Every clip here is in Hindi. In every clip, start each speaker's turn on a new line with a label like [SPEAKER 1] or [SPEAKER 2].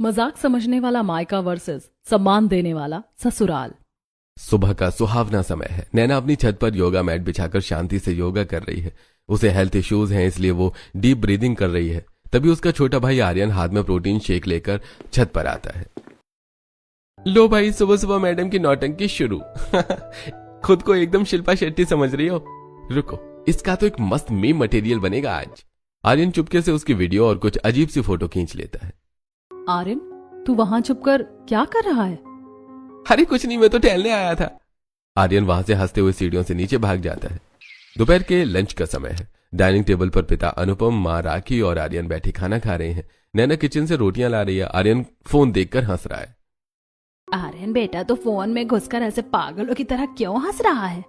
[SPEAKER 1] मजाक समझने वाला मायका वर्सेस सम्मान देने वाला ससुराल।
[SPEAKER 2] सुबह का सुहावना समय है। नैना अपनी छत पर योगा मैट बिछाकर शांति से योगा कर रही है। उसे हेल्थ इश्यूज हैं, इसलिए वो डीप ब्रीदिंग कर रही है। तभी उसका छोटा भाई आर्यन हाथ में प्रोटीन शेक लेकर छत पर आता है। लो भाई, सुबह सुबह मैडम की नौटंकी शुरू। खुद को एकदम शिल्पा शेट्टी समझ रही हो? रुको, इसका तो एक मस्त मीम मटेरियल बनेगा आज। आर्यन चुपके से उसकी वीडियो और कुछ अजीब सी फोटो खींच लेता है।
[SPEAKER 1] आर्यन, तू वहां छुपकर क्या कर रहा है?
[SPEAKER 2] अरे कुछ नहीं, मैं तो टहलने आया था। आर्यन वहां से हंसते हुए सीढ़ियों से नीचे भाग जाता है। दोपहर के लंच का समय है। डाइनिंग टेबल पर पिता अनुपम, माँ राखी और आर्यन बैठे खाना खा रहे हैं। नैना किचन से रोटियां ला रही है। आर्यन फोन देखकर हंस रहा है।
[SPEAKER 1] आर्यन बेटा, तो फोन में घुसकर ऐसे पागलों की तरह क्यों हंस रहा है?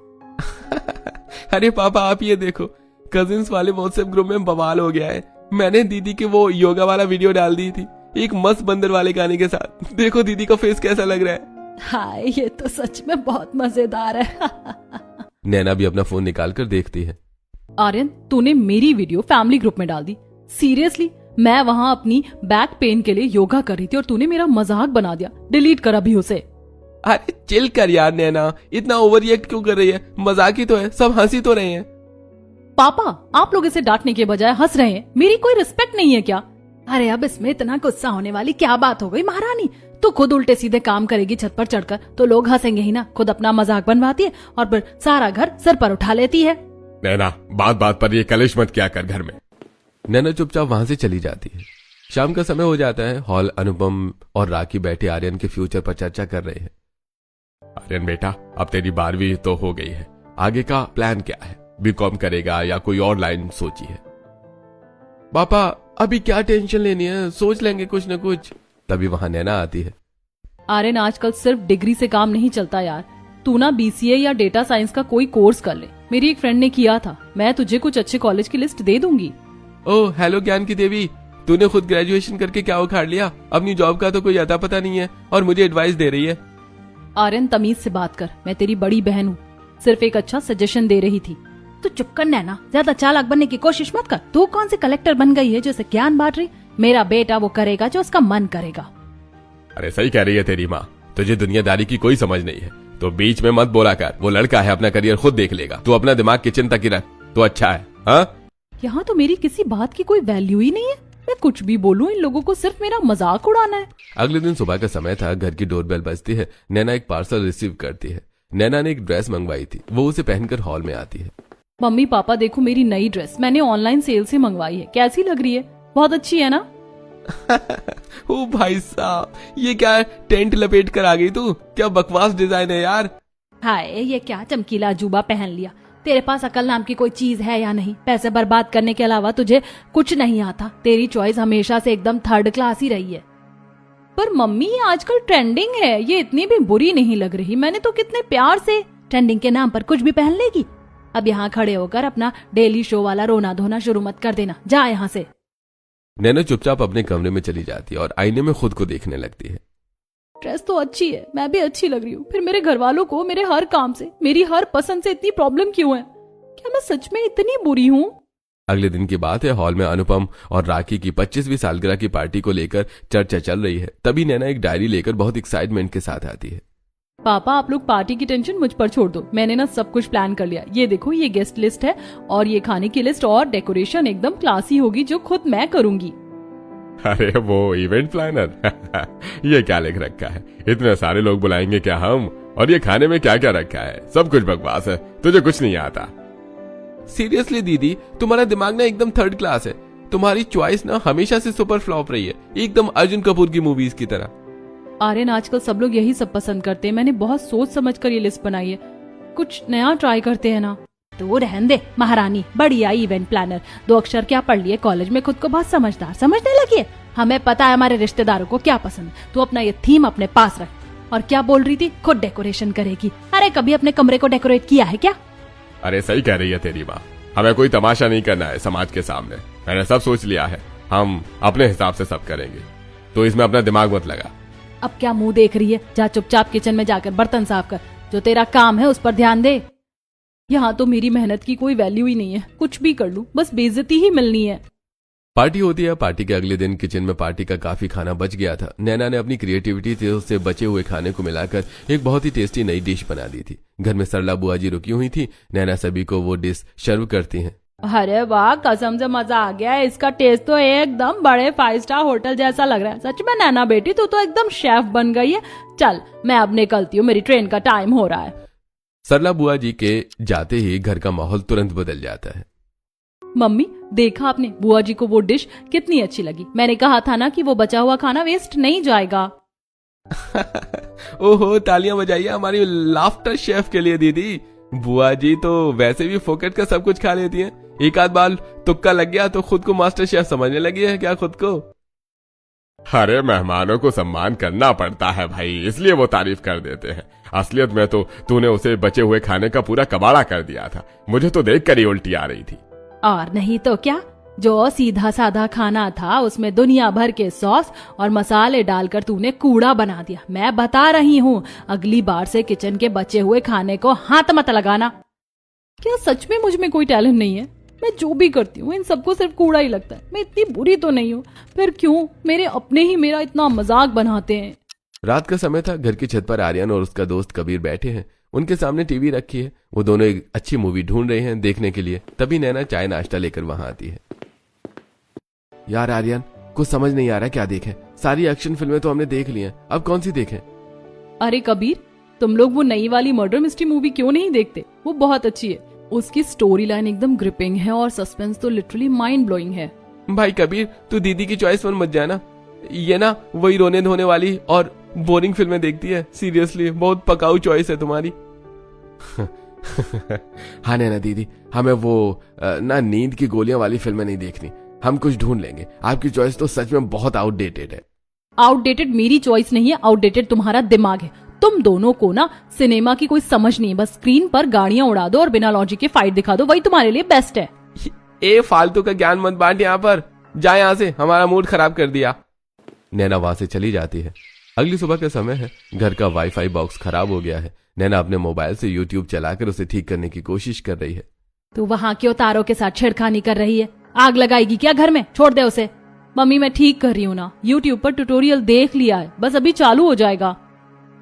[SPEAKER 2] अरे पापा, आप ये देखो, कजिन्स वाले व्हाट्सएप ग्रुप में बवाल हो गया है। मैंने दीदी के वो योगा वाला वीडियो डाल दी थी, एक मस्त बंदर वाले गाने के साथ। देखो दीदी का फेस कैसा लग रहा है।
[SPEAKER 1] हाय, ये तो सच में बहुत मजेदार है।
[SPEAKER 2] नैना भी अपना फोन निकाल कर देखती है।
[SPEAKER 1] आर्यन, तूने मेरी वीडियो फैमिली ग्रुप में डाल दी? सीरियसली? मैं वहां अपनी बैक पेन के लिए योगा कर रही थी और तूने मेरा मजाक बना दिया। डिलीट कर अभी उसे।
[SPEAKER 2] अरे चिल कर यार नैना, इतना ओवर रिएक्ट क्यों कर रही है? मजाक ही तो है, सब हंसी तो रहे हैं।
[SPEAKER 1] पापा, आप लोग इसे डांटने के बजाय हंस रहे हैं। मेरी कोई रिस्पेक्ट नहीं है क्या? अरे अब इसमें इतना गुस्सा होने वाली क्या बात हो गई महारानी? तू खुद उल्टे सीधे काम करेगी छत पर चढ़कर तो लोग हंसेंगे ही ना। खुद अपना मजाक बनवाती है और फिर सारा घर सर पर उठा लेती है।
[SPEAKER 2] नैना, बात बात पर ये कलेश मत किया कर घर में। नैना चुपचाप वहां से चली जाती है। शाम का समय हो जाता है। हॉल अनुपम और राखी बैठे आर्यन के फ्यूचर पर चर्चा कर रहे हैं। आर्यन बेटा, अब तेरी 12वीं तो हो गई है, आगे का प्लान क्या है? बीकॉम करेगा या कोई और लाइन सोची है? पापा, अभी क्या टेंशन लेनी है, सोच लेंगे कुछ न कुछ। तभी वहां नैना आती है।
[SPEAKER 1] आर्यन, आजकल सिर्फ डिग्री से काम नहीं चलता यार। तू ना BCA या डेटा साइंस का कोई कोर्स कर ले। मेरी एक फ्रेंड ने किया था। मैं तुझे कुछ अच्छे कॉलेज की लिस्ट दे दूंगी।
[SPEAKER 2] ओह हेलो ज्ञान की देवी, तूने खुद ग्रेजुएशन करके क्या उखाड़ लिया? अपनी जॉब का तो कोई अता पता नहीं है और मुझे एडवाइस दे रही है।
[SPEAKER 1] आर्यन, तमीज से बात कर, मैं तेरी बड़ी बहन हूँ। सिर्फ एक अच्छा सजेशन दे रही थी। तू चुप कर नैना, ज्यादा चालाक बनने की कोशिश मत कर। तू कौन सी कलेक्टर बन गई है जो उसे ज्ञान बांट रही? मेरा बेटा वो करेगा जो उसका मन करेगा।
[SPEAKER 2] अरे सही कह रही है तेरी माँ, तुझे दुनियादारी की कोई समझ नहीं है, तो बीच में मत बोला कर। वो लड़का है, अपना करियर खुद देख लेगा। तू अपना दिमाग किचन तक ही रख तो अच्छा है। हाँ,
[SPEAKER 1] यहाँ तो मेरी किसी बात की कोई वैल्यू ही नहीं है। मैं कुछ भी बोलूं, इन लोगों को सिर्फ मेरा मजाक उड़ाना है।
[SPEAKER 2] अगले दिन सुबह का समय था। घर की डोरबेल बजती है। नैना एक पार्सल रिसीव करती है। नैना ने एक ड्रेस मंगवाई थी, वो उसे पहनकर हॉल में आती है।
[SPEAKER 1] मम्मी पापा देखो, मेरी नई ड्रेस मैंने ऑनलाइन सेल से मंगवाई है। कैसी लग रही है? बहुत अच्छी है ना?
[SPEAKER 2] ओ भाई साहब, ये क्या टेंट लपेट कर आ गई तू? क्या बकवास डिजाइन है यार।
[SPEAKER 1] हाय, ये क्या चमकीला अजूबा पहन लिया। तेरे पास अकल नाम की कोई चीज है या नहीं? पैसे बर्बाद करने के अलावा तुझे कुछ नहीं आता। तेरी चॉइस हमेशा से एकदम थर्ड क्लास ही रही है। पर मम्मी, ये आजकल ट्रेंडिंग है, ये इतनी भी बुरी नहीं लग रही। मैंने तो कितने प्यार से ट्रेंडिंग के नाम पर कुछ भी पहन लेगी। अब यहाँ खड़े होकर अपना डेली शो वाला रोना धोना शुरू मत कर देना। जा यहाँ से।
[SPEAKER 2] नैना चुपचाप अपने कमरे में चली जाती है और आईने में खुद को देखने लगती है।
[SPEAKER 1] ड्रेस तो अच्छी है, मैं भी अच्छी लग रही हूँ, फिर मेरे घर वालों को मेरे हर काम से, मेरी हर पसंद से इतनी प्रॉब्लम क्यों है? क्या मैं सच में इतनी बुरी हूँ?
[SPEAKER 2] अगले दिन की बात है। हॉल में अनुपम और राखी की 25वीं सालगिरह की पार्टी को लेकर चर्चा चल रही है। तभी नैना एक डायरी लेकर बहुत एक्साइटमेंट के साथ आती है।
[SPEAKER 1] पापा, आप लोग पार्टी की टेंशन मुझ पर छोड़ दो। मैंने ना सब कुछ प्लान कर लिया। ये देखो, ये गेस्ट लिस्ट है और ये खाने की लिस्ट और डेकोरेशन एकदम क्लासी होगी, जो खुद मैं करूंगी।
[SPEAKER 2] अरे वो इवेंट प्लानर। ये क्या लिख रखा है? इतने सारे लोग बुलाएंगे क्या हम? और ये खाने में क्या क्या रखा है? सब कुछ बकवास है, तुझे कुछ नहीं आता। सीरियसली दीदी, तुम्हारा दिमाग ना एकदम थर्ड क्लास है। तुम्हारी चॉइस ना हमेशा से सुपर फ्लॉप रही है, एकदम अर्जुन कपूर की मूवीज की तरह।
[SPEAKER 1] आर्यन, आजकल सब लोग यही सब पसंद करते हैं। मैंने बहुत सोच समझ कर ये लिस्ट बनाई है। कुछ नया ट्राई करते हैं ना। तो रहने दे महारानी, बढ़िया इवेंट प्लानर। 2 अक्षर क्या पढ़ लिए कॉलेज में, खुद को बहुत समझदार समझने लगी है। हमें पता है हमारे रिश्तेदारों को क्या पसंद है। तू अपना ये थीम अपने पास रख। और क्या बोल रही थी? खुद डेकोरेशन करेगी? अरे कभी अपने कमरे को डेकोरेट किया है क्या?
[SPEAKER 2] अरे सही कह रही है तेरी माँ, हमें कोई तमाशा नहीं करना है समाज के सामने। मैंने सब सोच लिया है, हम अपने हिसाब से सब करेंगे, तो इसमें अपना दिमाग मत लगा।
[SPEAKER 1] अब क्या मुंह देख रही है? जा चुपचाप किचन में जाकर बर्तन साफ कर। जो तेरा काम है उस पर ध्यान दे। यहाँ तो मेरी मेहनत की कोई वैल्यू ही नहीं है। कुछ भी कर लूं, बस बेइज्जती ही मिलनी है।
[SPEAKER 2] पार्टी होती है। पार्टी के अगले दिन किचन में पार्टी का काफी खाना बच गया था। नैना ने अपनी क्रिएटिविटी से उससे बचे हुए खाने को मिलाकर एक बहुत ही टेस्टी नई डिश बना दी थी। घर में सरला बुआ जी रुकी हुई थी। नैना सभी को वो डिश सर्व करती हैं।
[SPEAKER 1] अरे वाह, कसम से मजा आ गया है। इसका टेस्ट तो एकदम बड़े 5 स्टार होटल जैसा लग रहा है। सच में नैना बेटी, तू तो एकदम शेफ बन गई है। चल मैं अब निकलती हूँ, मेरी ट्रेन का टाइम हो रहा है।
[SPEAKER 2] सरला बुआ जी के जाते ही घर का माहौल तुरंत बदल जाता है।
[SPEAKER 1] मम्मी, देखा आपने बुआ जी को वो डिश कितनी अच्छी लगी। मैंने कहा था ना कि वो बचा हुआ खाना वेस्ट नहीं जाएगा।
[SPEAKER 2] ओहो, तालियां बजाइए हमारी लाफ्टर शेफ के लिए दीदी। बुआ जी तो वैसे भी फोकट का सब कुछ खा लेती हैं। एक आध बार तुक्का लग गया तो खुद को मास्टर शेफ समझने लगी है क्या खुद को?
[SPEAKER 3] अरे मेहमानों को सम्मान करना पड़ता है भाई, इसलिए वो तारीफ कर देते हैं। असलियत में तो तूने उसे बचे हुए खाने का पूरा कबाड़ा कर दिया था। मुझे तो देखकर ही उल्टी आ रही थी।
[SPEAKER 1] और नहीं तो क्या, जो सीधा साधा खाना था उसमें दुनिया भर के सॉस और मसाले डालकर तूने कूड़ा बना दिया। मैं बता रही हूँ, अगली बार से किचन के बचे हुए खाने को हाथ मत लगाना। क्या सच में मुझ में कोई टैलेंट नहीं है? मैं जो भी करती हूँ इन सबको सिर्फ कूड़ा ही लगता है। मैं इतनी बुरी तो नहीं हूँ, फिर क्यों मेरे अपने ही मेरा इतना मजाक बनाते हैं।
[SPEAKER 2] रात का समय था। घर की छत पर आर्यन और उसका दोस्त कबीर बैठे हैं। उनके सामने टीवी रखी है। वो दोनों एक अच्छी मूवी ढूंढ रहे हैं देखने के लिए। तभी नैना चाय नाश्ता लेकर वहां आती है। यार आर्यन, कुछ समझ नहीं आ रहा क्या देखें। सारी एक्शन फिल्में तो हमने देख ली हैं, अब कौन सी देखें?
[SPEAKER 1] अरे कबीर, तुम लोग वो नई वाली मर्डर मिस्ट्री मूवी क्यों नहीं देखते? वो बहुत अच्छी है। उसकी स्टोरी लाइन एकदम ग्रिपिंग है और सस्पेंस तो लिटरली माइंड ब्लोइंग है।
[SPEAKER 2] भाई कबीर, तू दीदी की चॉइस पर मत जाना। ये ना वही रोने धोने वाली और बोरिंग फिल्में देखती है। सीरियसली बहुत पकाऊ चॉइस है तुम्हारी। हाँ नैना दीदी, हमें वो ना नींद की गोलियां वाली फिल्में नहीं देखनी। हम कुछ ढूंढ लेंगे। आपकी चॉइस तो सच में बहुत आउटडेटेड है।
[SPEAKER 1] आउटडेटेड मेरी चॉइस नहीं है, आउटडेटेड तुम्हारा दिमाग है। तुम दोनों को ना सिनेमा की कोई समझ नहीं है। बस स्क्रीन पर गाड़ियां उड़ा दो और बिना लॉजिक के फाइट दिखा दो, वही तुम्हारे लिए बेस्ट है।
[SPEAKER 2] ए फालतू का ज्ञान मत बांट यहाँ पर। जा यहाँ से, हमारा मूड खराब कर दिया। नैना वहां से चली जाती है। अगली सुबह का समय है। घर का वाईफाई बॉक्स खराब हो गया है। नैना अपने मोबाइल से यूट्यूब चलाकर उसे ठीक करने की कोशिश कर रही है।
[SPEAKER 1] तू वहाँ क्यों तारों के साथ छेड़खानी कर रही है? आग लगाएगी क्या घर में? छोड़ दे उसे। मम्मी मैं ठीक कर रही हूँ ना, यूट्यूब पर ट्यूटोरियल देख लिया है, बस अभी चालू हो जाएगा।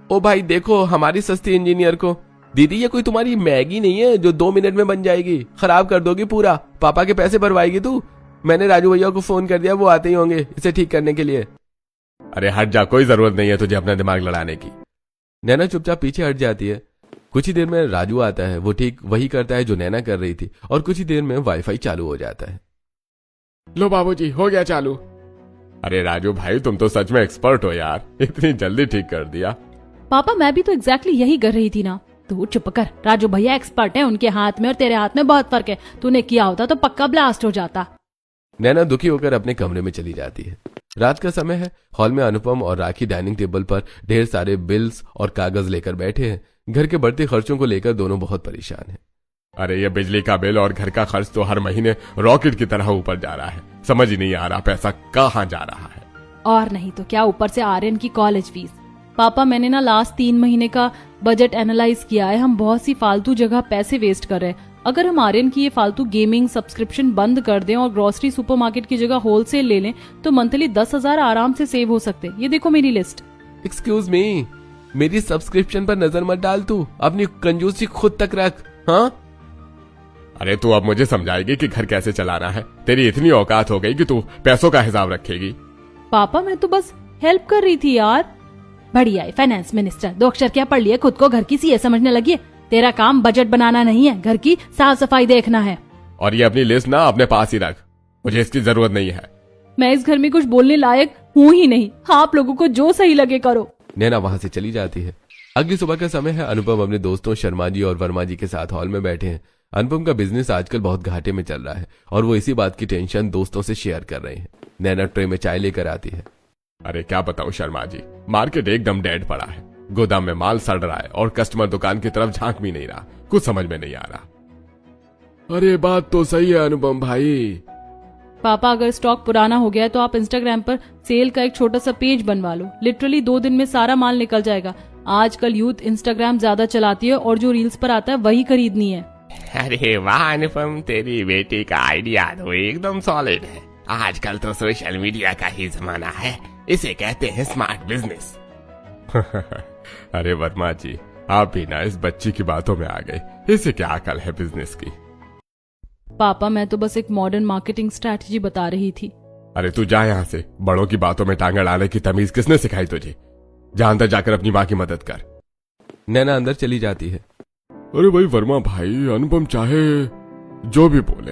[SPEAKER 2] ओ भाई देखो हमारी सस्ती इंजीनियर को। दीदी ये कोई तुम्हारी मैगी नहीं है जो 2 मिनट में बन जाएगी। खराब कर दोगी पूरा। पापा के पैसे भरवाएगी तू। मैंने राजू भैया को फोन कर दिया, वो आते ही होंगे इसे ठीक करने के लिए।
[SPEAKER 3] अरे हट जा, कोई जरूरत नहीं है तुझे अपना दिमाग लड़ाने की।
[SPEAKER 2] नैना चुपचाप पीछे हट जाती है। कुछ ही देर में राजू आता है। वो ठीक वही करता है जो नैना कर रही थी और कुछ ही देर में वाईफाई चालू हो जाता है।
[SPEAKER 3] लो बाबूजी, हो गया चालू। अरे राजू भाई, तुम तो सच में एक्सपर्ट हो यार, इतनी जल्दी ठीक कर दिया।
[SPEAKER 1] पापा मैं भी तो एग्जैक्टली यही कर रही थी ना। तू चुप कर। राजू भैया एक्सपर्ट है, उनके हाथ में और तेरे हाथ में बहुत फर्क है। तूने किया होता तो पक्का ब्लास्ट हो जाता।
[SPEAKER 2] नैना दुखी होकर अपने कमरे में चली जाती है। रात का समय है। हॉल में अनुपम और राखी डाइनिंग टेबल पर ढेर सारे बिल्स और कागज लेकर बैठे हैं। घर के बढ़ते खर्चों को लेकर दोनों बहुत परेशान हैं।
[SPEAKER 3] अरे ये बिजली का बिल और घर का खर्च तो हर महीने रॉकेट की तरह ऊपर जा रहा है। समझ ही नहीं आ रहा पैसा कहाँ जा रहा है।
[SPEAKER 1] और नहीं तो क्या, ऊपर से आर्यन की कॉलेज फीस। पापा मैंने ना लास्ट 3 महीने का बजट एनालाइज किया है। हम बहुत सी फालतू जगह पैसे वेस्ट कर रहे हैं। अगर हम आर्यन की ये फालतू गेमिंग सब्सक्रिप्शन बंद कर दें और ग्रोसरी सुपरमार्केट की जगह होलसेल ले लें तो मंथली 10,000 आराम से सेव हो सकते। ये देखो मेरी लिस्ट।
[SPEAKER 2] एक्सक्यूज मी, मेरी सब्सक्रिप्शन पर नजर मत डाल। तू अपनी कंजूसी खुद तक रख। हाँ
[SPEAKER 3] अरे तू अब मुझे समझाएगी कि घर कैसे चलाना है? तेरी इतनी औकात हो गई कि तू पैसों का हिसाब रखेगी।
[SPEAKER 1] पापा मैं तो बस हेल्प कर रही थी यार। बढ़िया है, फाइनेंस मिनिस्टर 2 अक्षर क्या पढ़ लिए, खुद को घर की सीए समझने लगी है। तेरा काम बजट बनाना नहीं है, घर की साफ सफाई देखना है।
[SPEAKER 3] और ये अपनी लिस्ट ना अपने पास ही रख, मुझे इसकी जरूरत नहीं है।
[SPEAKER 1] मैं इस घर में कुछ बोलने लायक हूँ ही नहीं। आप लोगों को जो सही लगे करो।
[SPEAKER 2] नैना वहां से चली जाती है। अगली सुबह का समय है। अनुपम अपने दोस्तों शर्मा जी और वर्मा जी के साथ हॉल में बैठे हैं। अनुपम का बिजनेस आजकल बहुत घाटे में चल रहा है और वो इसी बात की टेंशन दोस्तों से शेयर कर रहे हैं। नैना ट्रे में चाय लेकर आती है।
[SPEAKER 3] अरे क्या बताऊं शर्मा जी, मार्केट एकदम डेड पड़ा है। गोदाम में माल सड़ रहा है और कस्टमर दुकान की तरफ झांक भी नहीं रहा। कुछ समझ में नहीं आ रहा।
[SPEAKER 2] अरे बात तो सही है अनुपम भाई।
[SPEAKER 1] पापा अगर स्टॉक पुराना हो गया है तो आप इंस्टाग्राम पर सेल का एक छोटा सा पेज बनवा लो। लिटरली 2 दिन में सारा माल निकल जाएगा। आजकल यूथ इंस्टाग्राम ज्यादा चलाती है और जो रील्स पर आता है वही खरीदनी है।
[SPEAKER 3] अरे वाह अनुपम, तेरी बेटी का आइडिया तो एकदम सॉलिड है। आजकल तो सोशल मीडिया का ही जमाना है, इसे कहते हैं स्मार्ट बिजनेस। अरे वर्मा जी, आप भी ना इस बच्ची की बातों में आ गए। इसे क्या अकल है बिजनेस की?
[SPEAKER 1] पापा मैं तो बस एक मॉडर्न मार्केटिंग स्ट्रैटेजी बता रही थी।
[SPEAKER 3] अरे तू जा यहाँ से, बड़ों की बातों में टांग अड़ाने की तमीज किसने सिखाई तुझे? जा अंदर जाकर अपनी माँ की मदद कर।
[SPEAKER 2] नैना अंदर चली जाती है।
[SPEAKER 3] अरे भाई वर्मा भाई, अनुपम चाहे जो भी बोले,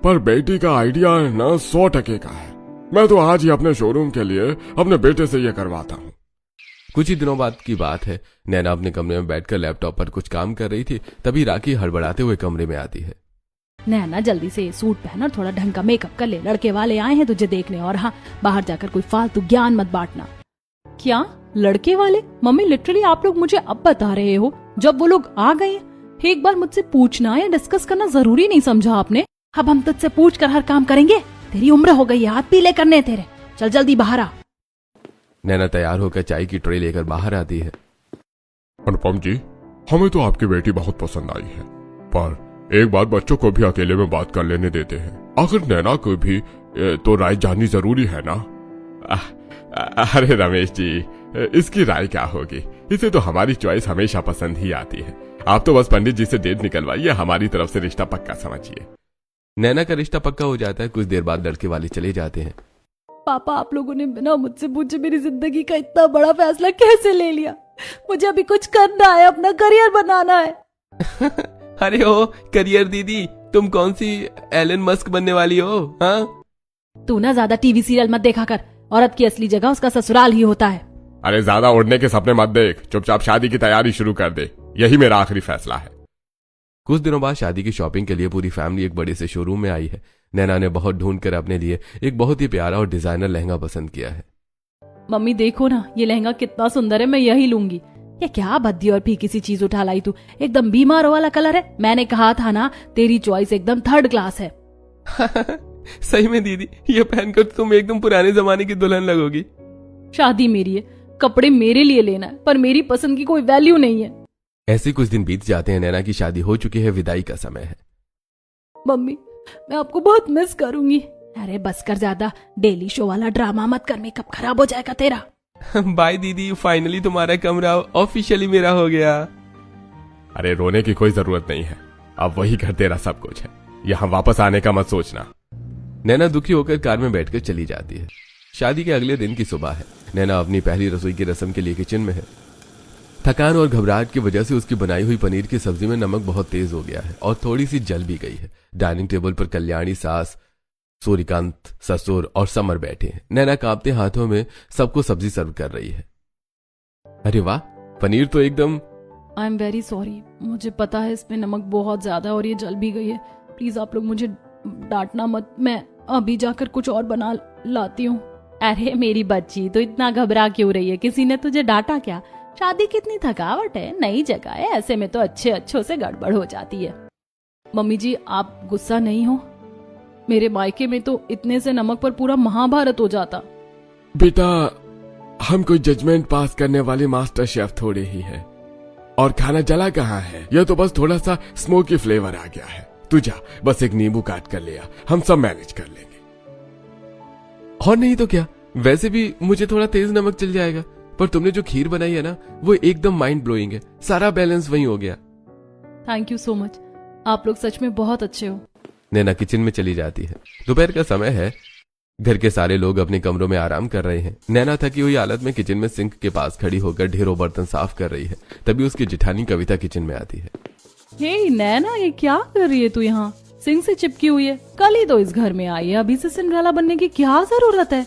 [SPEAKER 3] पर बेटी का आइडिया ना 100% का है। मैं तो आज ही अपने शोरूम के लिए अपने बेटे से ये करवाता हूँ।
[SPEAKER 2] कुछ ही दिनों बाद की बात है। नैना अपने कमरे में बैठकर लैपटॉप पर कुछ काम कर रही थी, तभी राखी हड़बड़ाते हुए कमरे में आती है।
[SPEAKER 1] नैना जल्दी से सूट पहन और थोड़ा ढंग का मेकअप कर ले, लड़के वाले आए हैं तुझे देखने, और हाँ बाहर जाकर कोई फालतू ज्ञान मत बांटना। क्या लड़के वाले? मम्मी लिटरली आप लोग मुझे अब बता रहे हो जब वो लोग आ गए हैं? एक बार मुझसे पूछना या डिस्कस करना जरूरी नहीं समझा आपने? अब हम तुझसे पूछ कर हर काम करेंगे? तेरी उम्र हो गई है हाथ पीले करने तेरे, चल जल्दी बाहर आ।
[SPEAKER 2] नैना तैयार होकर चाय की ट्रे लेकर बाहर आती है।
[SPEAKER 3] अनुपम जी, हमें तो आपकी बेटी बहुत पसंद आई है, पर एक बार बच्चों को भी अकेले में बात कर लेने देते हैं। आखिर नैना को भी तो राय जाननी जरूरी है ना? अरे रमेश जी, इसकी राय क्या होगी? इसे तो हमारी चॉइस हमेशा पसंद ही आती है। आप तो बस पंडित जी से डेट निकलवाइए, हमारी तरफ से रिश्ता पक्का समझिए।
[SPEAKER 2] नैना का रिश्ता पक्का हो जाता है। कुछ देर बाद लड़के वाले चले जाते हैं।
[SPEAKER 1] पापा आप लोगों ने बिना मुझसे पूछे मेरी जिंदगी का इतना बड़ा फैसला कैसे ले लिया? मुझे अभी कुछ करना है, अपना करियर बनाना है।
[SPEAKER 2] अरे ओ करियर दीदी, तुम कौन सी एलन मस्क बनने वाली हो? हाँ
[SPEAKER 1] तू ना ज्यादा टीवी सीरियल मत देखा कर, औरत की असली जगह उसका ससुराल ही होता है।
[SPEAKER 3] अरे ज्यादा उड़ने के सपने मत देख, चुपचाप शादी की तैयारी शुरू कर दे। यही मेरा आखिरी फैसला है।
[SPEAKER 2] कुछ दिनों बाद शादी की शॉपिंग के लिए पूरी फैमिली एक बड़े से शोरूम में आई है। नैना ने बहुत ढूंढकर अपने लिए एक बहुत ही प्यारा और डिजाइनर लहंगा पसंद किया है।
[SPEAKER 1] मम्मी देखो ना ये लहंगा कितना सुंदर है, मैं यही लूंगी। ये क्या भद्दी और फीकी सी चीज उठा लाई तू, एकदम बीमार वाला कलर है। मैंने कहा था ना तेरी चॉइस एकदम थर्ड क्लास है।
[SPEAKER 2] सही में दीदी, ये पहनकर तुम एकदम पुराने जमाने की दुल्हन लगोगी।
[SPEAKER 1] शादी मेरी है, कपड़े मेरे लिए लेना है, पर मेरी पसंद की कोई वैल्यू नहीं है।
[SPEAKER 2] ऐसे कुछ दिन बीत जाते हैं। नैना की शादी हो चुकी है, विदाई का समय है।
[SPEAKER 1] मम्मी मैं आपको बहुत मिस करूंगी। अरे बस कर, ज्यादा डेली शो वाला ड्रामा मत कर, मेकअप खराब हो जाएगा तेरा।
[SPEAKER 2] बाय दीदी, फाइनली तुम्हारा कमरा ऑफिशियली मेरा हो गया।
[SPEAKER 3] अरे रोने की कोई जरूरत नहीं है, अब वही घर तेरा सब कुछ है, यहाँ वापस आने का मत सोचना।
[SPEAKER 2] नैना दुखी होकर कार में बैठकर चली जाती है। शादी के अगले दिन की सुबह है। नैना अपनी पहली रसोई की रस्म के लिए किचन में है। थकान और घबराहट की वजह से उसकी बनाई हुई पनीर की सब्जी में नमक बहुत तेज हो गया है और थोड़ी सी जल भी गई है। डाइनिंग टेबल पर कल्याणी, सास, सूर्यकांत, ससुर और समर बैठे हैं। नैना कांपते हाथों में सबको सब्जी सर्व कर रही है। अरे वाह, पनीर तो एकदम।
[SPEAKER 1] आई एम वेरी सॉरी, मुझे पता है इसमें नमक बहुत ज्यादा और ये जल भी गई है। प्लीज आप लोग मुझे डांटना मत, मैं अभी जाकर कुछ और बना लाती हूँ। अरे मेरी बच्ची तो इतना घबरा क्यों रही है? किसी ने तुझे डांटा क्या? शादी कितनी थकावट है, नई जगह है, ऐसे में तो अच्छों से गड़बड़ हो जाती है। मम्मी जी आप गुस्सा नहीं हो? मेरे मायके में तो इतने से नमक पर पूरा महाभारत हो जाता।
[SPEAKER 3] बेटा हम कोई जजमेंट पास करने वाले मास्टर शेफ थोड़े ही है, और खाना जला कहाँ है, यह तो बस थोड़ा सा स्मोकी फ्लेवर आ गया है। तू जा बस एक नींबू काट कर ले आ, हम सब मैनेज कर लेंगे।
[SPEAKER 2] और नहीं तो क्या, वैसे भी मुझे थोड़ा तेज नमक चल जाएगा, पर तुमने जो खीर बनाई है ना वो एकदम माइंड ब्लोइंग है। सारा बैलेंस वही हो गया।
[SPEAKER 1] थैंक यू सो मच, आप लोग सच में बहुत अच्छे हो।
[SPEAKER 2] नैना किचन में चली जाती है। दोपहर का समय है। घर के सारे लोग अपने कमरों में आराम कर रहे हैं। नैना थकी हुई हालत में किचन में सिंक के पास खड़ी होकर ढेरों बर्तन साफ कर रही है। तभी उसकी जिठानी कविता किचन में आती है।
[SPEAKER 1] हे नैना, ये क्या कर रही है तू यहाँ? सिंक से चिपकी हुई है, कल ही तो इस घर में आई है, अभी से सिंड्रेला बनने की क्या जरूरत है?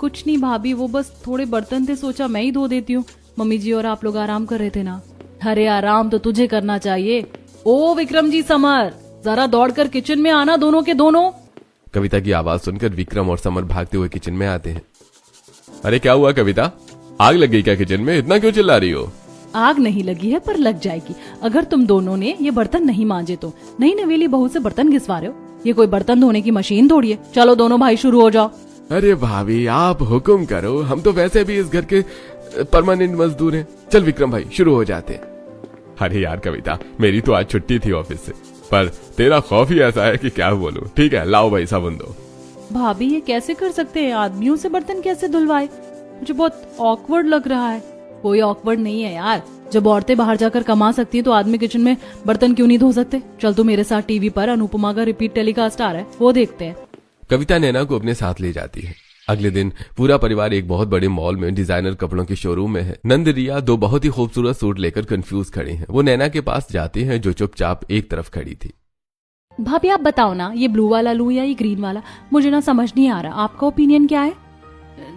[SPEAKER 1] कुछ नहीं भाभी, वो बस थोड़े बर्तन थे, सोचा मैं ही धो देती हूँ। मम्मी जी और आप लोग आराम कर रहे थे ना। अरे आराम तो तुझे करना चाहिए। ओ विक्रम जी, समर जरा दौड़कर किचन में आना, दोनों के दोनों।
[SPEAKER 2] कविता की आवाज सुनकर विक्रम और समर भागते हुए किचन में आते हैं। अरे क्या हुआ कविता, आग लग गई क्या किचन में? इतना क्यों चिल्ला रही हो?
[SPEAKER 1] आग नहीं लगी है पर लग जाएगी अगर तुम दोनों ने ये बर्तन नहीं मांजे तो। नहीं नवेली बहू से बर्तन घिसवा रहे हो, ये कोई बर्तन धोने की मशीन थोड़ी है। चलो दोनों भाई शुरू हो जाओ।
[SPEAKER 2] अरे भाभी आप हुक्म करो, हम तो वैसे भी इस घर के परमानेंट मजदूर हैं। चल विक्रम भाई शुरू हो जाते हैं।
[SPEAKER 3] अरे यार कविता, मेरी तो आज छुट्टी थी ऑफिस से, पर तेरा खौफ ही ऐसा है कि क्या बोलूं। ठीक है लाओ भाई साबुन दो।
[SPEAKER 1] भाभी ये कैसे कर सकते हैं? आदमियों से बर्तन कैसे धुलवाए? मुझे बहुत ऑकवर्ड लग रहा है। कोई ऑकवर्ड नहीं है यार, जब औरतें बाहर जाकर कमा सकती हैं तो आदमी किचन में बर्तन क्यों नहीं धो सकते? चल तू मेरे साथ टीवी पर अनुपमा का रिपीट टेलीकास्ट आ रहा है, वो देखते हैं।
[SPEAKER 2] कविता नैना को अपने साथ ले जाती है। अगले दिन पूरा परिवार एक बहुत बड़े मॉल में डिजाइनर कपड़ों के शोरूम में है। नंद रिया दो बहुत ही खूबसूरत सूट लेकर कंफ्यूज खड़ी हैं। वो नैना के पास जाती हैं जो चुपचाप एक तरफ खड़ी थी।
[SPEAKER 1] भाभी आप बताओ ना, ये ब्लू वाला लूं या ये ग्रीन वाला? मुझे ना समझ नहीं आ रहा, आपका ओपिनियन क्या है?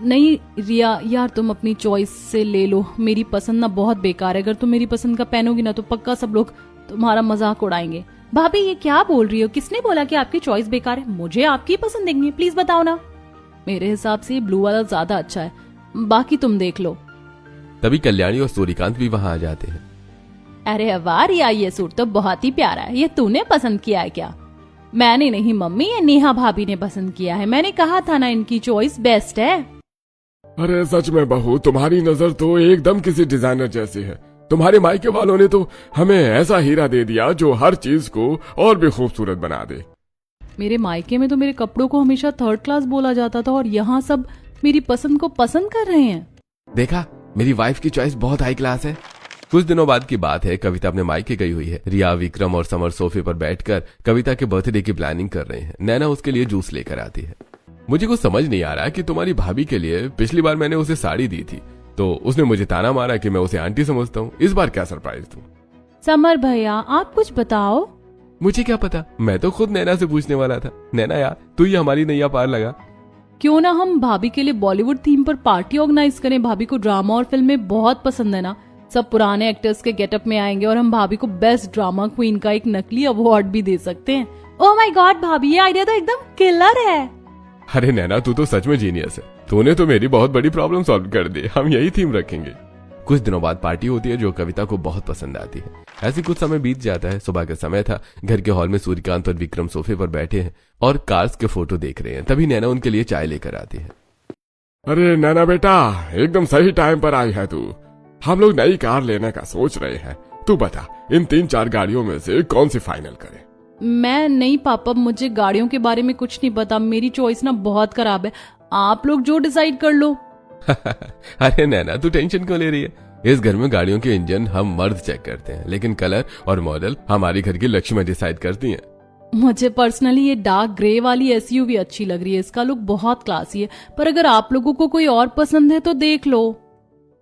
[SPEAKER 1] नहीं रिया यार, तुम अपनी चॉइस से ले लो, मेरी पसंद ना बहुत बेकार है। अगर तुम मेरी पसंद का पहनोगी ना तो पक्का सब लोग तुम्हारा मजाक उड़ाएंगे। भाभी ये क्या बोल रही हो? किसने बोला कि आपकी चॉइस बेकार है? मुझे आपकी पसंद देखनी है, प्लीज बताओ ना। मेरे हिसाब से ये ब्लू वाला ज्यादा अच्छा है, बाकी तुम देख लो।
[SPEAKER 2] तभी कल्याणी और सूर्यकांत भी वहां आ जाते हैं।
[SPEAKER 1] अरे वाह रिया, ये सूट तो बहुत ही प्यारा है, ये तूने पसंद किया है क्या? मैंने नहीं मम्मी, ये नेहा भाभी ने पसंद किया है। मैंने कहा था ना इनकी चॉइस बेस्ट है।
[SPEAKER 3] अरे सच में बहू, तुम्हारी नजर तो एकदम किसी डिजाइनर जैसी है। तुम्हारे मायके वालों ने तो हमें ऐसा हीरा दे दिया जो हर चीज को और भी खूबसूरत बना दे।
[SPEAKER 1] मेरे मायके में तो मेरे कपड़ों को हमेशा थर्ड क्लास बोला जाता था और यहाँ सब मेरी पसंद को पसंद कर रहे हैं।
[SPEAKER 2] देखा, मेरी वाइफ की चॉइस बहुत हाई क्लास है। कुछ दिनों बाद की बात है। कविता अपने मायके गई हुई है। रिया, विक्रम और समर सोफे पर बैठकर कविता के बर्थडे की प्लानिंग कर रहे हैं। नैना उसके लिए जूस लेकर आती है। मुझे कुछ समझ नहीं आ रहा कि तुम्हारी भाभी के लिए पिछली बार मैंने उसे साड़ी दी थी तो उसने मुझे ताना मारा कि मैं उसे आंटी समझता हूँ। इस बार क्या सरप्राइज दूं?
[SPEAKER 1] समर भैया आप कुछ बताओ।
[SPEAKER 2] मुझे क्या पता, मैं तो खुद नैना से पूछने वाला था। नैना यार, तू ही हमारी नैया पार लगा।
[SPEAKER 1] क्यों ना हम भाभी के लिए बॉलीवुड थीम पर पार्टी ऑर्गेनाइज करें? भाभी को ड्रामा और फिल्में बहुत पसंद है ना। सब पुराने एक्टर्स के गेटअप में आएंगे और हम भाभी को बेस्ट ड्रामा क्वीन का एक नकली अवार्ड भी दे सकते हैं। ओह माय गॉड भाभी, ये आइडिया तो एकदम किलर है।
[SPEAKER 2] अरे नैना, तू तो सच में जीनियस है। तूने तो मेरी बहुत बड़ी प्रॉब्लम सॉल्व कर दी। हम यही थीम रखेंगे। कुछ दिनों बाद पार्टी होती है जो कविता को बहुत पसंद आती है। ऐसे कुछ समय बीत जाता है। सुबह का समय था। घर के हॉल में सूर्यकांत और विक्रम सोफे पर बैठे हैं और कार्स के फोटो देख रहे हैं। तभी नैना उनके लिए चाय लेकर आती है।
[SPEAKER 3] अरे नैना बेटा, एकदम सही टाइम पर आई है तू। हम लोग नई कार लेने का सोच रहे हैं। तू बता, इन 3-4 गाड़ियों में से कौन सी फाइनल करें?
[SPEAKER 1] मैं नहीं पापा, मुझे गाड़ियों के बारे में कुछ नहीं पता। मेरी चॉइस ना बहुत खराब है, आप लोग जो डिसाइड कर लो।
[SPEAKER 2] अरे नैना, तू टेंशन क्यों ले रही है? इस घर में गाड़ियों के इंजन हम मर्द चेक करते हैं, लेकिन कलर और मॉडल हमारी घर की लक्ष्मी डिसाइड करती हैं।
[SPEAKER 1] मुझे पर्सनली ये डार्क ग्रे वाली एसयूवी अच्छी लग रही है, इसका लुक बहुत क्लासी है। पर अगर आप लोगों को कोई और पसंद है तो देख लो।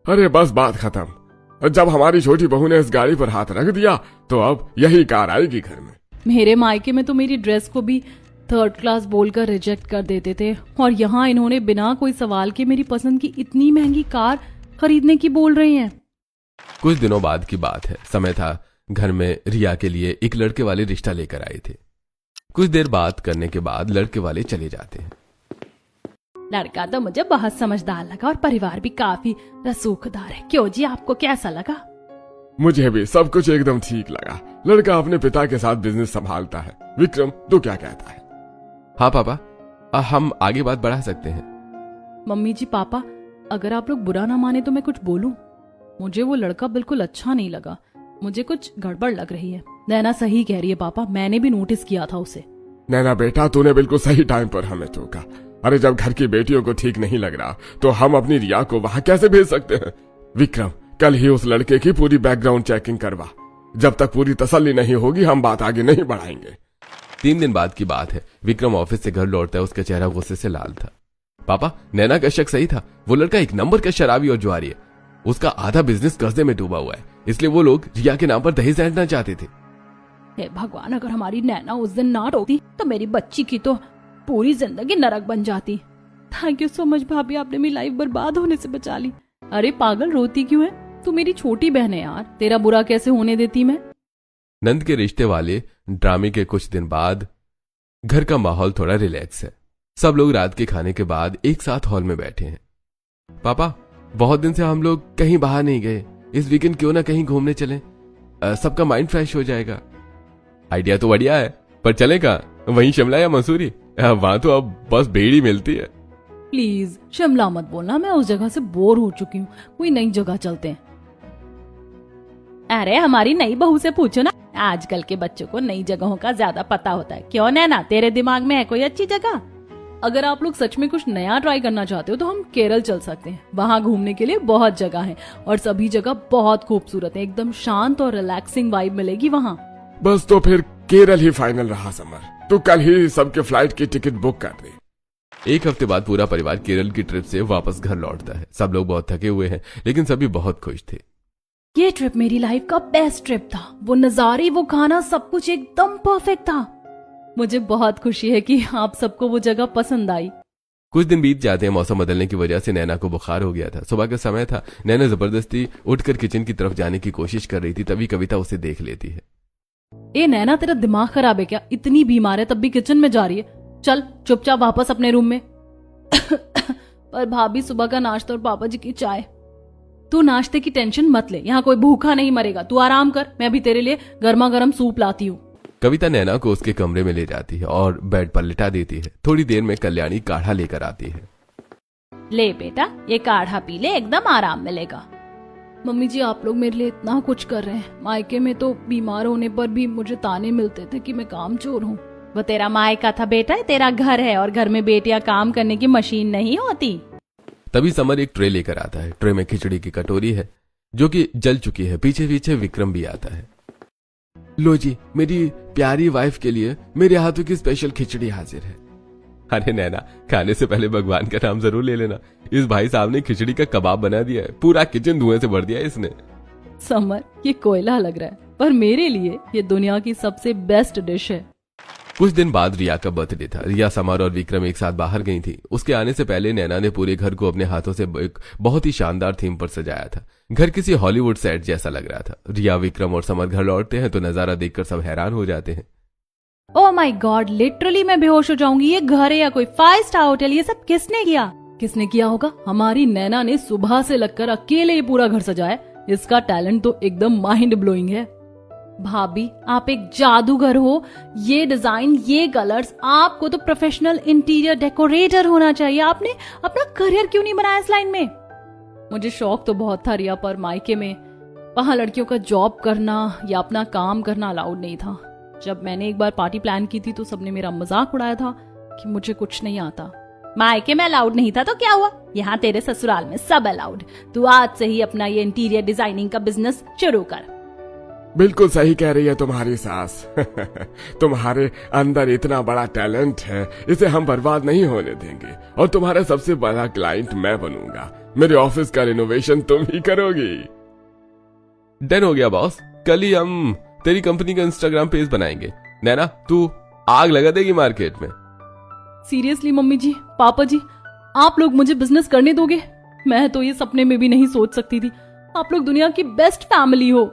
[SPEAKER 3] अरे बस बात खत्म। जब हमारी छोटी बहू ने इस गाड़ी पर हाथ रख दिया तो अब यही कार आएगी घर में।
[SPEAKER 1] मेरे मायके में तो मेरी ड्रेस को भी थर्ड क्लास बोलकर रिजेक्ट कर देते थे और यहाँ इन्होंने बिना कोई सवाल के मेरी पसंद की इतनी महंगी कार खरीदने की बोल रही हैं।
[SPEAKER 2] कुछ दिनों बाद की बात है। समय था, घर में रिया के लिए एक लड़के वाले रिश्ता लेकर आए थे। कुछ देर बात करने के बाद लड़के वाले चले जाते हैं।
[SPEAKER 1] लड़का तो मुझे बहुत समझदार लगा और परिवार भी काफी रसूखदार है। क्यों जी, आपको कैसा लगा?
[SPEAKER 3] मुझे भी सब कुछ एकदम ठीक लगा। लड़का अपने पिता के साथ बिजनेस संभालता है। विक्रम, तू क्या कहता है?
[SPEAKER 2] हाँ पापा, हम आगे बात बढ़ा सकते हैं।
[SPEAKER 1] मम्मी जी पापा, अगर आप लोग बुरा ना माने तो मैं कुछ बोलूं? मुझे वो लड़का बिल्कुल अच्छा नहीं लगा। मुझे कुछ गड़बड़ लग रही है। नैना सही कह रही है पापा, मैंने भी नोटिस किया था उसे।
[SPEAKER 3] नैना बेटा, तूने बिल्कुल सही टाइम पर हमें टोका। अरे जब घर की बेटियों को ठीक नहीं लग रहा तो हम अपनी रिया को वहां कैसे भेज सकते हैं? विक्रम, कल ही उस लड़के की पूरी बैकग्राउंड चेकिंग करवा। जब तक पूरी तसल्ली नहीं होगी हम बात आगे नहीं बढ़ाएंगे।
[SPEAKER 2] 3 दिन बाद की बात है। विक्रम ऑफिस से घर लौटता है। उसका चेहरा गुस्से से लाल था। पापा, नैना का शक सही था। वो लड़का एक नंबर का शराबी और जुआरी है। उसका आधा बिजनेस कर्जे में डूबा हुआ है, इसलिए वो लोग रिया के नाम पर दहेज ऐंठना चाहते थे।
[SPEAKER 1] हे भगवान, अगर हमारी नैना उस दिन ना रोती तो मेरी बच्ची की तो पूरी जिंदगी नरक बन जाती। थैंक यू सो मच भाभी, आपने मेरी लाइफ बर्बाद होने से बचा ली। अरे पागल, रोती क्यों है? तू मेरी छोटी बहन है यार, तेरा बुरा कैसे होने देती मैं?
[SPEAKER 2] नंद के रिश्ते वाले ड्रामे के कुछ दिन बाद घर का माहौल थोड़ा रिलैक्स है। सब लोग रात के खाने के बाद एक साथ हॉल में बैठे हैं। पापा, बहुत दिन से हम लोग कहीं बाहर नहीं गए। इस वीकेंड क्यों ना कहीं घूमने चलें? सबका माइंड फ्रेश हो जाएगा। आइडिया तो बढ़िया है, पर चलेगा वहीं शिमला या मसूरी? वहां तो अब बस भेड़ ही मिलती है।
[SPEAKER 1] प्लीज शिमला मत बोलना, मैं उस जगह से बोर हो चुकी हूँ। कोई नई जगह चलते हैं। अरे हमारी नई बहू से पूछो ना, आजकल के बच्चों को नई जगहों का ज्यादा पता होता है। क्यों नैना, तेरे दिमाग में है कोई अच्छी जगह? अगर आप लोग सच में कुछ नया ट्राई करना चाहते हो तो हम केरल चल सकते हैं। वहाँ घूमने के लिए बहुत जगह है और सभी जगह बहुत खूबसूरत है। एकदम शांत और रिलैक्सिंग वाइब मिलेगी वहाँ।
[SPEAKER 3] बस तो फिर केरल ही फाइनल रहा समर। तू कल ही सबके फ्लाइट की टिकट बुक कर दे।
[SPEAKER 2] एक हफ्ते बाद पूरा परिवार केरल की ट्रिप से वापस घर लौटता है। सब लोग बहुत थके हुए हैं लेकिन सभी बहुत खुश थे।
[SPEAKER 1] ये ट्रिप मेरी लाइफ का बेस्ट ट्रिप था। वो नजारे, वो खाना, सब कुछ एकदम परफेक्ट था। मुझे बहुत खुशी है कि आप सबको वो जगह पसंद आई।
[SPEAKER 2] कुछ दिन बीत जाते हैं। मौसम बदलने की वजह से नैना को बुखार हो गया था। सुबह का समय था। नैना जबरदस्ती उठकर किचन की तरफ जाने की कोशिश कर रही थी, तभी कविता उसे देख लेती है।
[SPEAKER 1] ए नैना, तेरा दिमाग खराब है क्या? इतनी बीमार है तब भी किचन में जा रही है। चल चुपचाप वापस अपने रूम में। पर भाभी, सुबह का नाश्ता और पापा जी की चाय। तू नाश्ते की टेंशन मत ले, यहाँ कोई भूखा नहीं मरेगा। तू आराम कर, मैं अभी तेरे लिए गर्मा गर्म सूप लाती हूँ।
[SPEAKER 2] कविता नैना को उसके कमरे में ले जाती है और बेड पर लिटा देती है। थोड़ी देर में कल्याणी काढ़ा लेकर आती है।
[SPEAKER 1] ले बेटा, ये काढ़ा पी ले, एकदम आराम मिलेगा। मम्मी जी, आप लोग मेरे लिए इतना कुछ कर रहे हैं। मायके में तो बीमार होने पर भी मुझे ताने मिलते थे कि मैं कामचोर हूँ। वो तेरा मायका था बेटा, तेरा घर है और घर में बेटियां काम करने की मशीन नहीं होती।
[SPEAKER 2] तभी समर एक ट्रे लेकर आता है। ट्रे में खिचड़ी की कटोरी है जो कि जल चुकी है। पीछे पीछे विक्रम भी आता है। लो जी, मेरी प्यारी वाइफ के लिए मेरे हाथों की स्पेशल खिचड़ी हाजिर है। अरे नैना, खाने से पहले भगवान का नाम जरूर ले लेना। इस भाई साहब ने खिचड़ी का कबाब बना दिया है। पूरा किचन धुएं से भर दिया है इसने।
[SPEAKER 1] समर, ये कोयला लग रहा है, पर मेरे लिए ये दुनिया की सबसे बेस्ट डिश है।
[SPEAKER 2] कुछ दिन बाद रिया का बर्थडे था। रिया, समर और विक्रम एक साथ बाहर गई थी। उसके आने से पहले नैना ने पूरे घर को अपने हाथों से एक बहुत ही शानदार थीम पर सजाया था। घर किसी हॉलीवुड सेट जैसा लग रहा था। रिया, विक्रम और समर घर लौटते हैं तो नजारा देखकर सब हैरान हो जाते हैं।
[SPEAKER 1] ओह माय गॉड, लिटरली मैं बेहोश हो जाऊंगी। ये घर है या कोई 5 स्टार होटल? ये सब किसने किया? किसने किया होगा? हमारी नैना ने सुबह से लगकर अकेले ये पूरा घर सजाया। इसका टैलेंट तो एकदम माइंड ब्लोइंग है। भाभी, आप एक जादूगर हो। ये डिजाइन, ये कलर्स, आपको तो प्रोफेशनल इंटीरियर डेकोरेटर होना चाहिए। आपने अपना करियर क्यों नहीं बनाया इस लाइन में? मुझे शौक तो बहुत था रिया, पर मायके में वहां लड़कियों का जॉब करना या अपना काम करना अलाउड नहीं था। जब मैंने एक बार पार्टी प्लान की थी तो सबने मेरा मजाक उड़ाया था कि मुझे कुछ नहीं आता। मायके में अलाउड नहीं था तो क्या हुआ? यहाँ तेरे ससुराल में सब अलाउड। तू आज से ही अपना ये इंटीरियर डिजाइनिंग का बिजनेस शुरू कर।
[SPEAKER 3] बिल्कुल सही कह रही है तुम्हारी सास। तुम्हारे अंदर इतना बड़ा टैलेंट है, इसे हम बर्बाद नहीं होने देंगे। और तुम्हारा सबसे बड़ा क्लाइंट मैं बनूंगा। मेरे ऑफिस का रिनोवेशन तुम ही करोगी।
[SPEAKER 2] डन हो गया बॉस। कल ही हम तेरी कंपनी का इंस्टाग्राम पेज बनाएंगे। नैना, तू आग लगा देगी मार्केट में।
[SPEAKER 1] सीरियसली मम्मी जी, पापा जी, आप लोग मुझे बिजनेस करने दोगे? मैं तो ये सपने में भी नहीं सोच सकती थी। आप लोग दुनिया की बेस्ट फैमिली हो।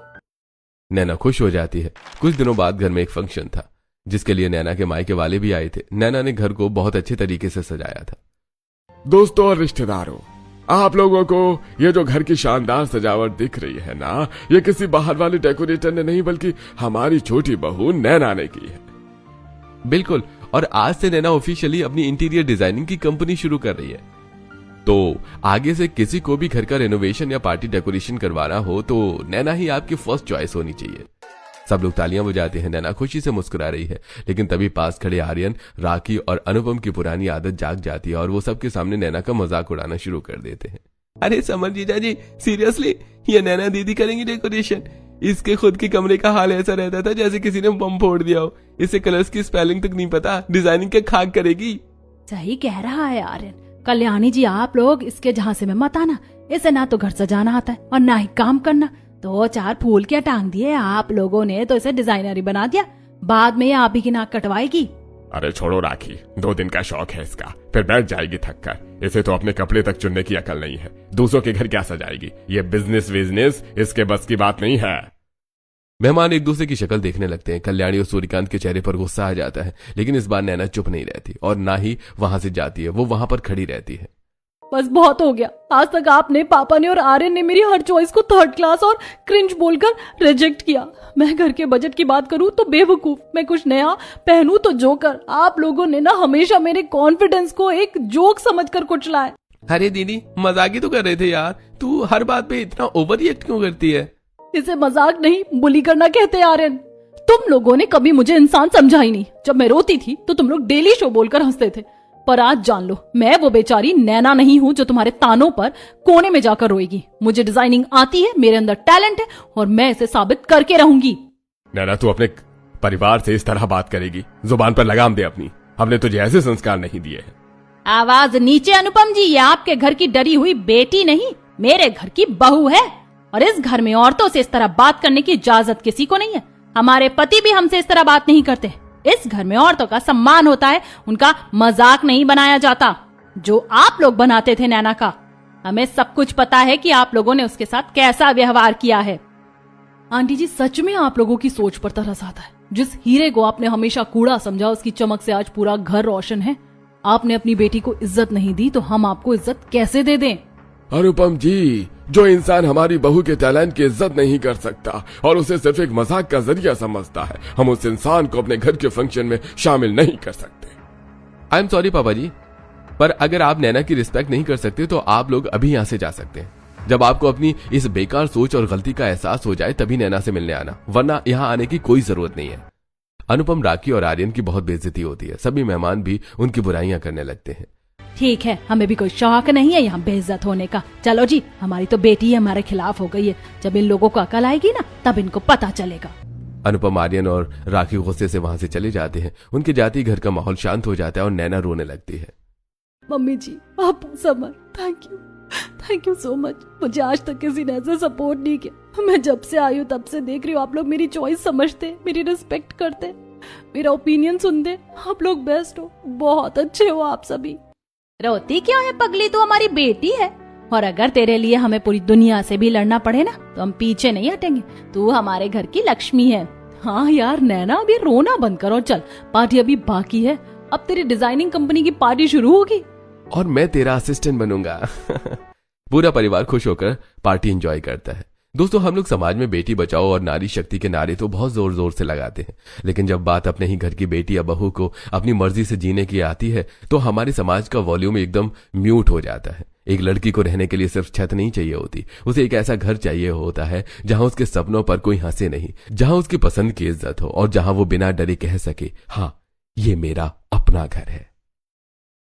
[SPEAKER 2] नैना खुश हो जाती है। कुछ दिनों बाद घर में एक फंक्शन था जिसके लिए नैना के मायके वाले भी आए थे। नैना ने घर को बहुत अच्छे तरीके से सजाया था।
[SPEAKER 3] दोस्तों और रिश्तेदारों, आप लोगों को ये जो घर की शानदार सजावट दिख रही है ना, ये किसी बाहर वाले डेकोरेटर ने नहीं बल्कि हमारी छोटी बहू नैना ने की है।
[SPEAKER 2] बिल्कुल, और आज से नैना ऑफिशियली अपनी इंटीरियर डिजाइनिंग की कंपनी शुरू कर रही है। तो आगे से किसी को भी घर का रेनोवेशन या पार्टी डेकोरेशन करवाना हो तो नैना ही आपकी फर्स्ट चॉइस होनी चाहिए। सब लोग तालियां बजाते हैं। नैना खुशी से मुस्कुरा रही है, लेकिन तभी पास खड़े आर्यन, राखी और अनुपम की पुरानी आदत जाग जाती है और वो सबके सामने नैना का मजाक उड़ाना शुरू कर देते हैं। अरे समर जीजा जी, सीरियसली ये नैना दीदी करेंगी डेकोरेशन? इसके खुद के कमरे का हाल ऐसा रहता था जैसे किसी ने बम फोड़ दिया हो। इसे कलर्स की स्पेलिंग तक नहीं पता, डिजाइनिंग के खाक करेगी।
[SPEAKER 1] सही कह रहा है आर्यन। कल्याणी जी, आप लोग इसके झांसे में मत आना। इसे ना तो घर सजाना आता है और ना ही काम करना। 2-4 फूल क्या टांग दिए आप लोगों ने तो इसे डिजाइनर ही बना दिया। बाद में ये आप ही की नाक कटवाएगी।
[SPEAKER 3] अरे छोड़ो राखी, 2 दिन का शौक है इसका, फिर बैठ जाएगी थक कर। इसे तो अपने कपड़े तक चुनने की अकल नहीं है। दूसरों के घर क्या सजाएगी? ये बिजनेस इसके बस की बात नहीं है।
[SPEAKER 2] मेहमान एक दूसरे की शक्ल देखने लगते हैं। कल्याणी और सूर्यकांत के चेहरे पर गुस्सा आ जाता है, लेकिन इस बार नैना चुप नहीं रहती और ना ही वहां से जाती है। वो वहां पर खड़ी रहती है।
[SPEAKER 1] बस बहुत हो गया। आज तक आपने, पापा ने और आर्यन ने मेरी हर चॉइस को 3rd क्लास और क्रिंज बोलकर रिजेक्ट किया। मैं घर के बजट की बात करूं तो बेवकूफ, मैं कुछ नया पहनूं तो जोकर। आप लोगों ने ना हमेशा मेरे कॉन्फिडेंस को एक जोक समझकर कुचला है।
[SPEAKER 2] अरे दीदी, मजाक ही तो कर रहे थे यार। तू हर बात पे इतना ओवर रिएक्ट क्यों करती है?
[SPEAKER 1] इसे मजाक नहीं, बुली करना कहते हैं आर्यन। तुम लोगों ने कभी मुझे इंसान समझा ही नहीं। जब मैं रोती थी तो तुम लोग डेली शो बोलकर हंसते थे। पर आज जान लो, मैं वो बेचारी नैना नहीं हूं जो तुम्हारे तानों पर कोने में जाकर रोएगी। मुझे डिजाइनिंग आती है, मेरे अंदर टैलेंट है और मैं इसे साबित करके रहूंगी।
[SPEAKER 2] नैना, तू अपने परिवार से इस तरह बात करेगी? जुबान पर लगाम दे अपनी। हमने तुझे ऐसे संस्कार नहीं दिए हैं।
[SPEAKER 1] आवाज नीचे अनुपम जी, ये आपके घर की डरी हुई बेटी नहीं, मेरे घर की बहू है। और इस घर में औरतों से इस तरह बात करने की इजाजत किसी को नहीं है। हमारे पति भी हमसे इस तरह बात नहीं करते। इस घर में औरतों का सम्मान होता है, उनका मजाक नहीं बनाया जाता, जो आप लोग बनाते थे नैना का। हमें सब कुछ पता है कि आप लोगों ने उसके साथ कैसा व्यवहार किया है। आंटी जी, सच में आप लोगों की सोच पर तरस आता है। जिस हीरे को आपने हमेशा कूड़ा समझा, उसकी चमक से आज पूरा घर रोशन है। आपने अपनी बेटी को इज्जत नहीं दी तो हम आपको इज्जत कैसे दे दें?
[SPEAKER 2] अनुपम जी, जो इंसान हमारी बहू के टैलेंट की इज्जत नहीं कर सकता और उसे सिर्फ एक मजाक का जरिया समझता है, हम उस इंसान को अपने घर के फंक्शन में शामिल नहीं कर सकते। आई एम सॉरी पापा जी, पर अगर आप नैना की रिस्पेक्ट नहीं कर सकते तो आप लोग अभी यहाँ से जा सकते हैं। जब आपको अपनी इस बेकार सोच और गलती का एहसास हो जाए तभी नैना से मिलने आना, वरना यहाँ आने की कोई जरूरत नहीं है। अनुपम, राखी और आर्यन की बहुत बेइज्जती होती है। सभी मेहमान भी उनकी बुराइयां करने लगते हैं।
[SPEAKER 1] ठीक है, हमें भी कोई शौक नहीं है यहाँ बेइज्जत होने का। चलो जी, हमारी तो बेटी हमारे खिलाफ हो गई है। जब इन लोगों को अकल आएगी ना, तब इनको पता चलेगा।
[SPEAKER 2] अनुपम, आर्यन और राखी गुस्से से वहां से चले जाते हैं। उनके जाते ही घर का माहौल शांत हो जाता है और नैना रोने लगती है।
[SPEAKER 1] मम्मी जी, आप summer, thank you so much. मुझे आज तक किसी ने ऐसे सपोर्ट नहीं किया। मैं जब से आई हूँ तब से देख रही हूँ आप लोग मेरी चॉइस समझते, मेरी रिस्पेक्ट करते, मेरा ओपिनियन सुनते। आप लोग बेस्ट हो, बहुत अच्छे हो आप सभी। रोती क्यों है पगली, तू हमारी बेटी है। और अगर तेरे लिए हमें पूरी दुनिया से भी लड़ना पड़े ना, तो हम पीछे नहीं हटेंगे। तू हमारे घर की लक्ष्मी है। हाँ यार नैना, अभी रोना बंद कर और चल, पार्टी अभी बाकी है। अब तेरी डिजाइनिंग कंपनी की पार्टी शुरू होगी
[SPEAKER 2] और मैं तेरा असिस्टेंट बनूंगा। पूरा परिवार खुश होकर पार्टी एंजॉय करता है। दोस्तों, हम लोग समाज में बेटी बचाओ और नारी शक्ति के नारे तो बहुत जोर जोर से लगाते हैं, लेकिन जब बात अपने ही घर की बेटी या बहू को अपनी मर्जी से जीने की आती है तो हमारे समाज का वॉल्यूम एकदम म्यूट हो जाता है। एक लड़की को रहने के लिए सिर्फ छत नहीं चाहिए होती, उसे एक ऐसा घर चाहिए होता है जहां उसके सपनों पर कोई हंसे नहीं, जहां उसकी पसंद की इज्जत हो और जहां वो बिना डरे कह सके, हाँ ये मेरा अपना घर है।